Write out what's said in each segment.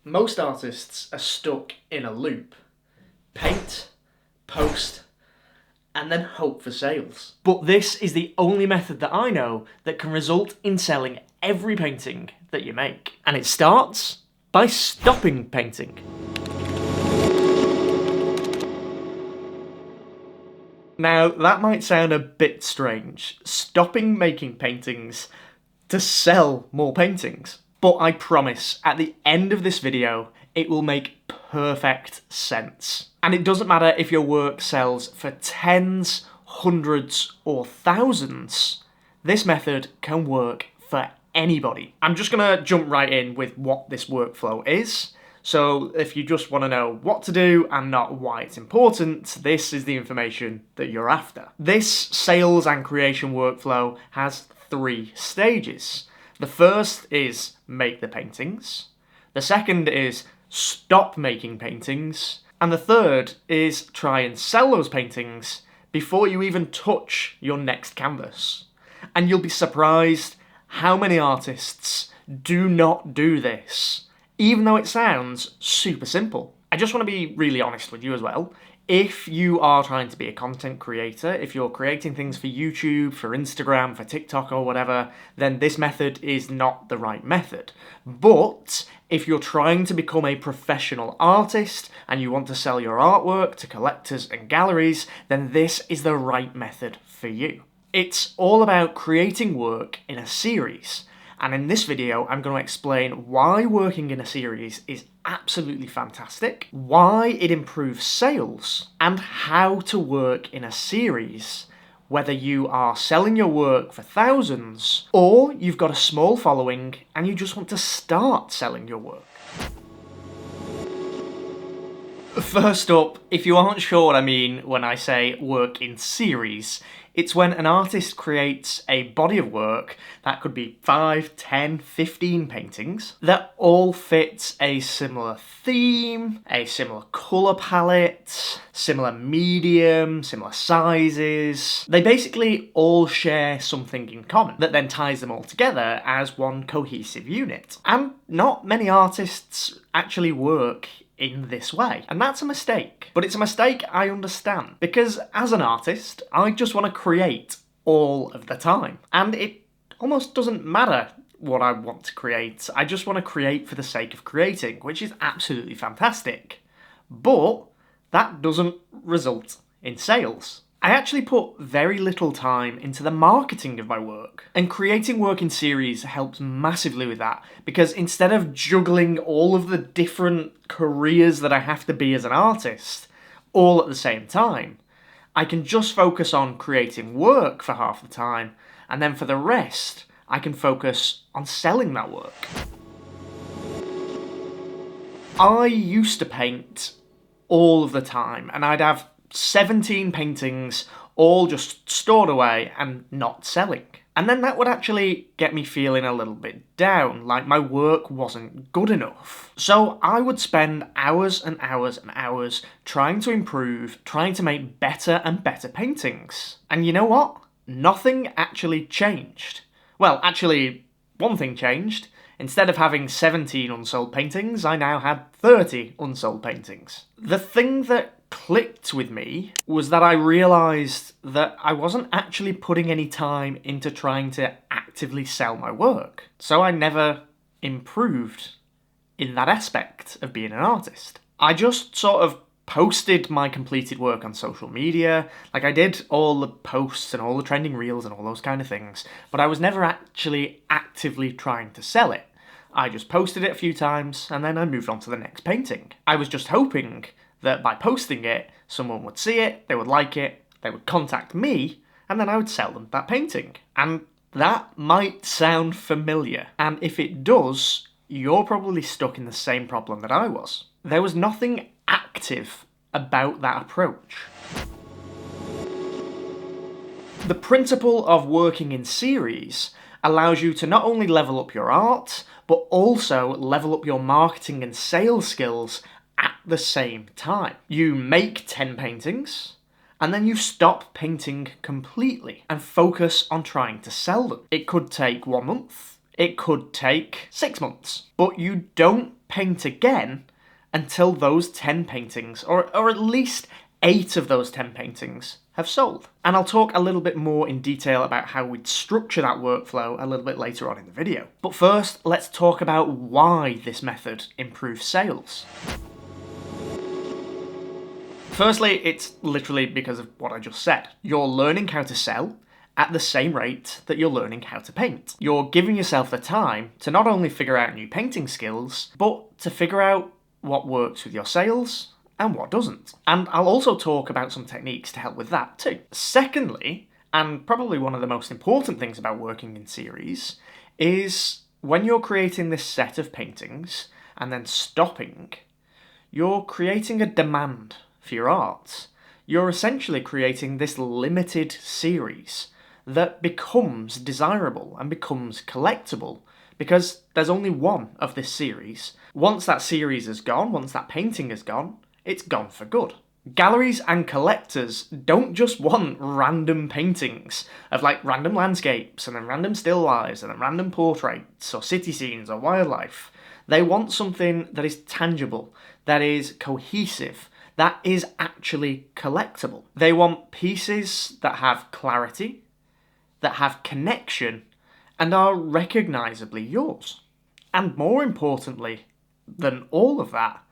Most artists are stuck in a loop. Paint, post, and then hope for sales. But this is the only method that I know that can result in selling every painting that you make. And it starts by stopping painting. Now, that might sound a bit strange, stopping making paintings to sell more paintings. But I promise, at the end of this video, it will make perfect sense. And it doesn't matter if your work sells for tens, hundreds, or thousands, this method can work for anybody. I'm just gonna jump right in with what this workflow is. So if you just want to know what to do and not why it's important, this is the information that you're after. This sales and creation workflow has 3 stages. The first is make the paintings, the second is stop making paintings, and the third is try and sell those paintings before you even touch your next canvas. And you'll be surprised how many artists do not do this, even though it sounds super simple. I just want to be really honest with you as well. If you are trying to be a content creator, if you're creating things for YouTube, for Instagram, for TikTok or whatever, then this method is not the right method. But if you're trying to become a professional artist and you want to sell your artwork to collectors and galleries, then this is the right method for you. It's all about creating work in a series. And in this video, I'm going to explain why working in a series is absolutely fantastic, why it improves sales, and how to work in a series, whether you are selling your work for thousands, or you've got a small following and you just want to start selling your work. First up, if you aren't sure what I mean when I say work in series, it's when an artist creates a body of work that could be 5, 10, 15 paintings that all fit a similar theme, a similar colour palette, similar medium, similar sizes. They basically all share something in common that then ties them all together as one cohesive unit. And not many artists actually work in this way, and that's a mistake. But it's a mistake I understand, because as an artist, I just want to create all of the time, and it almost doesn't matter what I want to create. I just want to create for the sake of creating, which is absolutely fantastic. But that doesn't result in sales. I actually put very little time into the marketing of my work, and creating work in series helps massively with that, because instead of juggling all of the different careers that I have to be as an artist all at the same time, I can just focus on creating work for half the time, and then for the rest I can focus on selling that work. I used to paint all of the time, and I'd have 17 paintings all just stored away and not selling. And then that would actually get me feeling a little bit down, like my work wasn't good enough. So I would spend hours and hours and hours trying to improve, trying to make better and better paintings. And you know what? Nothing actually changed. Well, actually, one thing changed. Instead of having 17 unsold paintings, I now had 30 unsold paintings. The thing that clicked with me was that I realised that I wasn't actually putting any time into trying to actively sell my work. So I never improved in that aspect of being an artist. I just sort of posted my completed work on social media, like I did all the posts and all the trending reels and all those kind of things, but I was never actually actively trying to sell it. I just posted it a few times and then I moved on to the next painting. I was just hoping that by posting it, someone would see it, they would like it, they would contact me, and then I would sell them that painting. And that might sound familiar, and if it does, you're probably stuck in the same problem that I was. There was nothing active about that approach. The principle of working in series allows you to not only level up your art, but also level up your marketing and sales skills at the same time. You make 10 paintings, and then you stop painting completely and focus on trying to sell them. It could take 1 month, it could take 6 months, but you don't paint again until those 10 paintings, or at least 8 of those 10 paintings, have sold. And I'll talk a little bit more in detail about how we'd structure that workflow a little bit later on in the video. But first, let's talk about why this method improves sales. Firstly, it's literally because of what I just said. You're learning how to sell at the same rate that you're learning how to paint. You're giving yourself the time to not only figure out new painting skills, but to figure out what works with your sales and what doesn't. And I'll also talk about some techniques to help with that too. Secondly, and probably one of the most important things about working in series, is when you're creating this set of paintings and then stopping, you're creating a demand for your art. You're essentially creating this limited series that becomes desirable and becomes collectible because there's only one of this series. Once that series is gone, once that painting is gone, it's gone for good. Galleries and collectors don't just want random paintings of like random landscapes and then random still lifes and then random portraits or city scenes or wildlife. They want something that is tangible, that is cohesive, that is actually collectible. They want pieces that have clarity, that have connection, and are recognisably yours. And more importantly than all of that,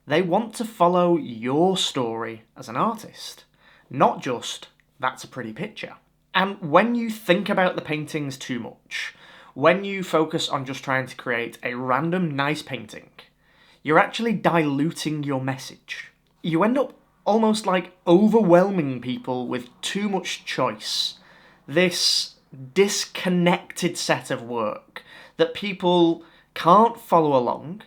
they want to follow your story as an artist, not just, that's a pretty picture. And when you think about the paintings too much, when you focus on just trying to create a random nice painting, you're actually diluting your message. You end up almost like overwhelming people with too much choice. This disconnected set of work that people can't follow along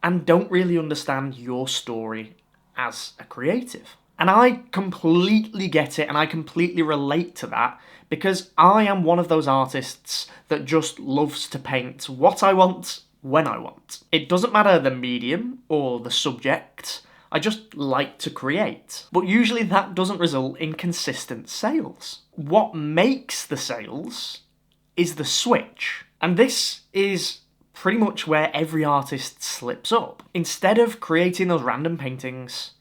and don't really understand your story as a creative. And I completely get it and I completely relate to that because I am one of those artists that just loves to paint what I want, when I want. It doesn't matter the medium or the subject, I just like to create. But usually that doesn't result in consistent sales. What makes the sales is the switch. And this is pretty much where every artist slips up. Instead of creating those random paintings,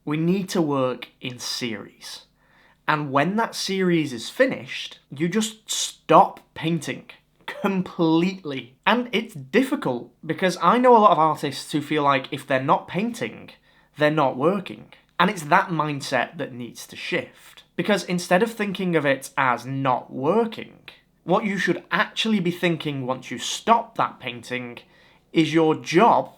we need to work in series. And when that series is finished, you just stop painting completely. And it's difficult because I know a lot of artists who feel like if they're not painting, they're not working. And it's that mindset that needs to shift. Because instead of thinking of it as not working, what you should actually be thinking once you stop that painting is your job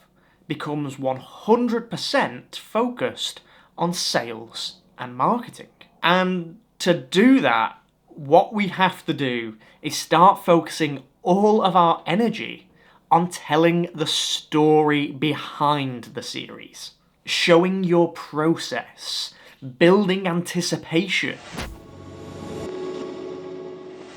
becomes 100% focused on sales and marketing. And to do that, what we have to do is start focusing all of our energy on telling the story behind the series. Showing your process, building anticipation.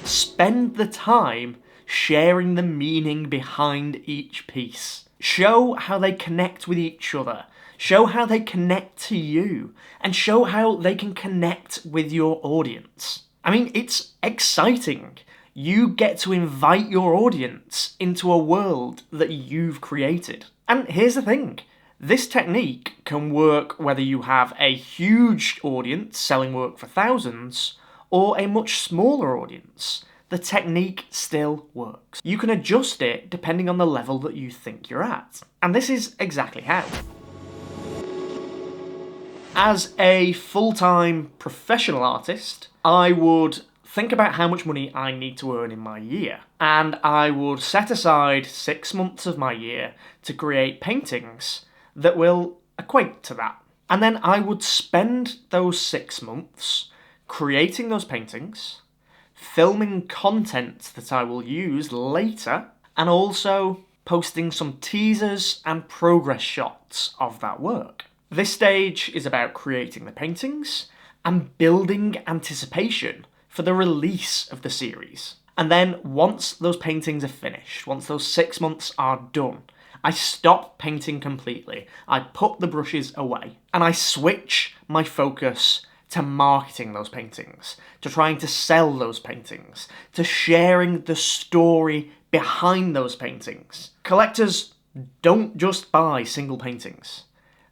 Spend the time sharing the meaning behind each piece. Show how they connect with each other. Show how they connect to you. And show how they can connect with your audience. I mean, it's exciting. You get to invite your audience into a world that you've created. And here's the thing. This technique can work whether you have a huge audience selling work for thousands or a much smaller audience. The technique still works. You can adjust it depending on the level that you think you're at. And this is exactly how. As a full-time professional artist, I would think about how much money I need to earn in my year. And I would set aside 6 months of my year to create paintings that will equate to that. And then I would spend those 6 months creating those paintings, filming content that I will use later, and also posting some teasers and progress shots of that work. This stage is about creating the paintings and building anticipation for the release of the series. And then once those paintings are finished, once those 6 months are done, I stop painting completely, I put the brushes away, and I switch my focus to marketing those paintings, to trying to sell those paintings, to sharing the story behind those paintings. Collectors don't just buy single paintings.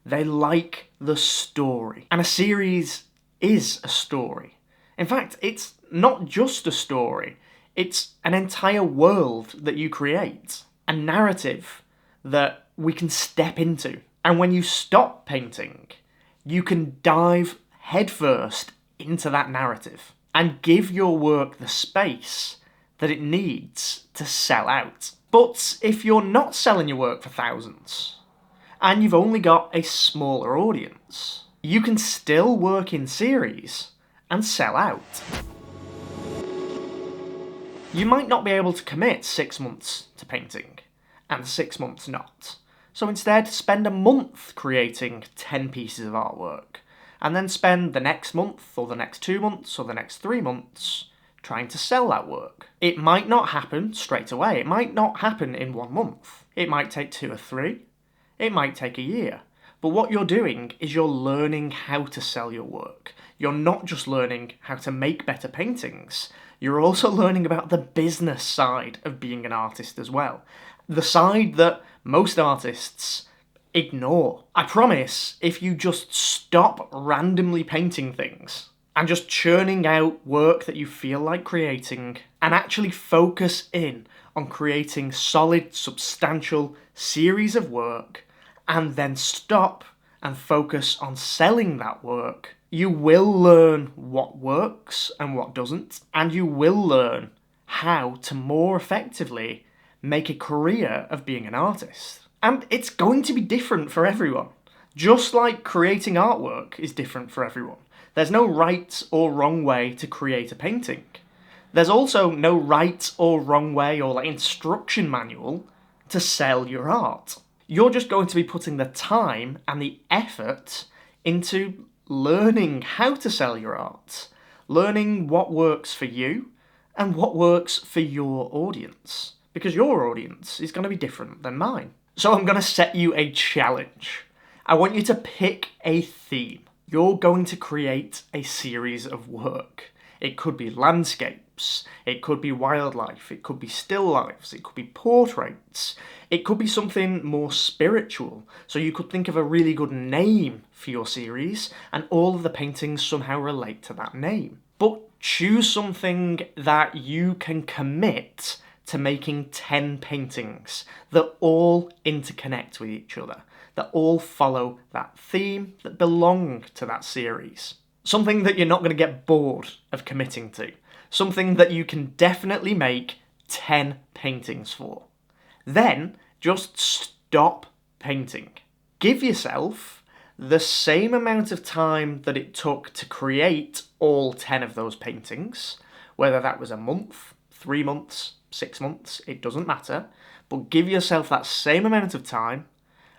They like the story. And a series is a story. In fact, it's not just a story. It's an entire world that you create. A narrative that we can step into. And when you stop painting, you can dive headfirst into that narrative and give your work the space that it needs to sell out. But if you're not selling your work for thousands, and you've only got a smaller audience, you can still work in series and sell out. You might not be able to commit 6 months to painting, and 6 months not. So instead, spend a month creating 10 pieces of artwork, and then spend the next month, or the next 2 months, or the next 3 months trying to sell that work. It might not happen straight away. It might not happen in 1 month. It might take 2 or 3. It might take a year. But what you're doing is you're learning how to sell your work. You're not just learning how to make better paintings. You're also learning about the business side of being an artist as well. The side that most artists ignore. I promise, if you just stop randomly painting things and just churning out work that you feel like creating, and actually focus in on creating solid, substantial series of work, and then stop and focus on selling that work, you will learn what works and what doesn't, and you will learn how to more effectively make a career of being an artist. And it's going to be different for everyone. Just like creating artwork is different for everyone. There's no right or wrong way to create a painting. There's also no right or wrong way or instruction manual to sell your art. You're just going to be putting the time and the effort into learning how to sell your art, learning what works for you and what works for your audience, because your audience is going to be different than mine. So I'm going to set you a challenge. I want you to pick a theme. You're going to create a series of work. It could be landscapes, it could be wildlife, it could be still lifes, it could be portraits, it could be something more spiritual. So you could think of a really good name for your series, and all of the paintings somehow relate to that name. But choose something that you can commit to making 10 paintings that all interconnect with each other, that all follow that theme, that belong to that series. Something that you're not going to get bored of committing to. Something that you can definitely make 10 paintings for. Then, just stop painting. Give yourself the same amount of time that it took to create all 10 of those paintings, whether that was a month, 3 months, 6 months, it doesn't matter, but give yourself that same amount of time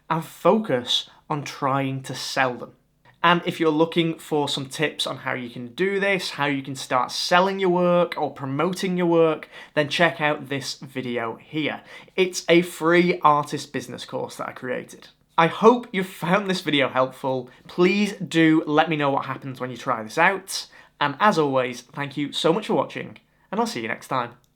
and focus on trying to sell them. And if you're looking for some tips on how you can do this, how you can start selling your work or promoting your work, then check out this video here. It's a free artist business course that I created. I hope you found this video helpful. Please do let me know what happens when you try this out. And as always, thank you so much for watching, and I'll see you next time.